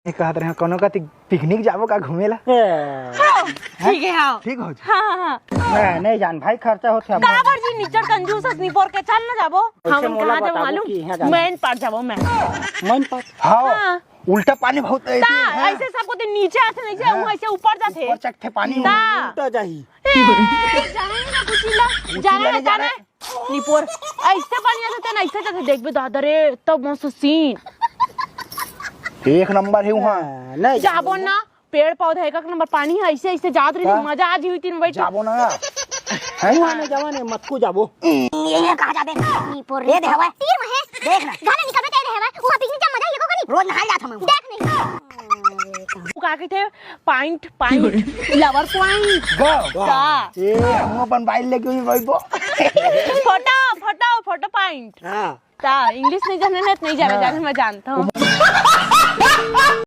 कहत रहे कोनो का पिकनिक जाबो का घूमेला। ठीक है हाँ ठीक हो हाँ नहीं जान भाई खर्चा होथे काबर जी निचर कंजूस असनी पर के चल ना जाबो हम कहां जाबो मालूम मेन पार्ट जाबो मैं हां उल्टा पानी बहुत है ऐसे सबको तो नीचे आते नहीं से वो ऐसे ऊपर जाते ऊपर चकथे पानी उल्टा जाही जाने ना कुछ जाने निपोर ऐसे पानी आते ना ऐसे जाते देखबे दादा रे तब मस्त सीन एक नंबर है वहां नहीं जाबो ना पेड़ पौधा एक नंबर पानी है ऐसे ऐसे जात रही मजा आज हुई तीन बैठ जाबो ना है ना जवान मत को जाबो ये कहा जाबे निपोर रे देहवा तीर में है देख ना गाने निकलबे ते देहवा वहां पिकनिक जा मजा एको कनी रोज नहाए जात हम देख नहीं वो का कहते पॉइंट लवर पॉइंट का ए हम अपन बाइल लेके ही बैठबो फोटो पॉइंट हां ता इंग्लिश नहीं जाने मैं जानता हूं